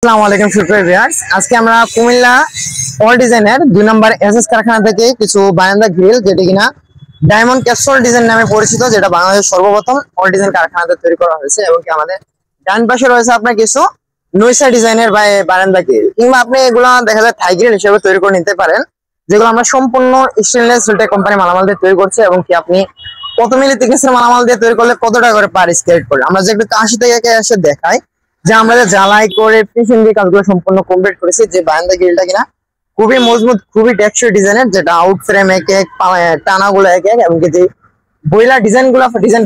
আসসালামু আলাইকুম সুপ্রিয় ভিউয়ার্স, আজকে আমরা কুমিল্লা অল ডিজাইনের 2 নম্বর এসএস কারখানা থেকে কিছু বারান্দা গ্রিল যেটা কিনা ডায়মন্ড ক্যাপসুল ডিজাইন নামে পরিচিত, যেটা বাংলাদেশের সর্বপ্রথম অল ডিজাইন কারখানাতে তৈরি করা হয়েছে। এবং কি আমাদের ডান পাশে রয়েছে আপনার কিছু নৈসা ডিজাইনের বারান্দা গ্রিল, কিংবা আপনি এগুলো দেখা যায় থাই গ্রিল হিসেবে তৈরি করে নিতে পারেন, যেগুলো আমরা সম্পূর্ণ স্টেনলেস স্টিল কোম্পানি মালামাল দিয়ে তৈরি করছি। এবং কি আপনি কত মিলি thickness-এর মালামাল দিয়ে তৈরি করলে কত টাকা করে পার স্কয়ার করে আমরা যে একটু কাশি থেকে এসে দেখাই যে আমরা যে জ্বালাই করে ফিনিশিং দিয়ে কাজগুলো সম্পূর্ণ কমপ্লিট করেছি। যে বারান্দা গ্রিলটা কিনা খুবই মজবুত, খুবই টেকসই ডিজাইনের, যেটা আউট ফ্রেম এক এক, টানা গুলো এক এক, এবং যে বইলা ডিজাইন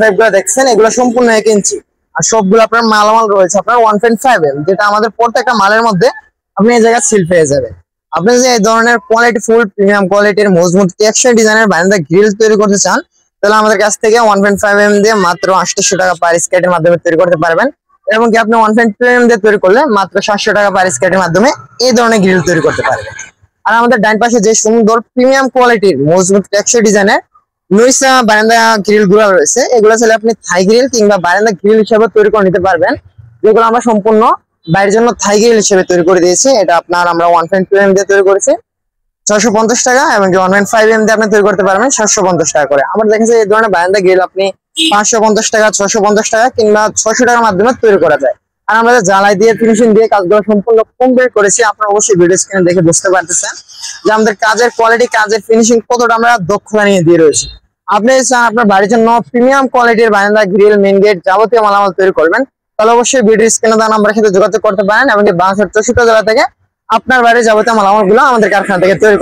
পাইপ গুলো দেখছেন এগুলো সম্পূর্ণ 1 ইঞ্চি। আর সবগুলো আপনার মালামাল রয়েছে আপনার 1.5 যেটা আমাদের প্রত্যেকটা মালের মধ্যে আপনি এই জায়গায় সিল পেয়ে যাবেন। আপনি যদি এই ধরনের কোয়ালিটি ফুল প্রিমিয়াম কোয়ালিটির মজবুত টেকসই ডিজাইনের বারান্দা গ্রিল তৈরি করতে চান, তাহলে আমাদের কাছ থেকে 1.5 দিয়ে মাত্র 800 টাকা পার স্কয়ারের মাধ্যমে তৈরি করতে পারবেন। এবং কি আপনি 1.2 দিয়ে তৈরি করলে মাত্র 700 টাকা পার স্কয়ারের মাধ্যমে এই ধরনের গ্রিল তৈরি করতে পারবেন। আর আমাদের ডান পাশে যে সুন্দর প্রিমিয়াম কোয়ালিটির মজবুত টেকসই ডিজাইনের নৈসা বারান্দা গ্রিল গুলো রয়েছে, এগুলো চাইলে আপনি থাই গ্রিল কিংবা বারান্দা গ্রিল হিসেবে তৈরি করে নিতে পারবেন, যেগুলো আমরা সম্পূর্ণ বাইরের জন্য থাই গ্রিল হিসেবে তৈরি করে দিয়েছি। এটা আপনার আমরা 1.2 দিয়ে তৈরি করেছি 650 টাকা, এবং 1.5 দিয়ে আপনি তৈরি করতে পারবেন 750 টাকা করে। আমার দেখেছি এই ধরনের বারান্দা গ্রিল আপনি 550 টাকা, 650 টাকা কিংবা 600 টাকার মাধ্যমে তৈরি করা যায়। আর আমরা জ্বালাই দিয়ে ফিনিশিং দিয়ে কাজগুলো সম্পূর্ণ কমপ্লিট করেছি। আপনারা অবশ্যই ভিডিও স্ক্রিনে দেখে বুঝতে পারতেছেন যে আমাদের কাজের কোয়ালিটি, কাজের ফিনিশিং কতটা আমরা দক্ষতা নিয়ে দিয়ে রয়েছি। আপনি চান আপনার বাড়ির জন্য প্রিমিয়াম কোয়ালিটির বারান্দা গ্রিল, মেইন গেট যাবতীয় মালামাল তৈরি করবেন, তাহলে অবশ্যই ভিডিও স্ক্রিনে দেওয়া নাম্বারের সাথে যোগাযোগ করতে পারেন। এবং বাংলাদেশের 64 জেলা থেকে আপনার বাড়ির যাবতীয় মালামাল গুলো আমাদের কারখানা থেকে তৈরি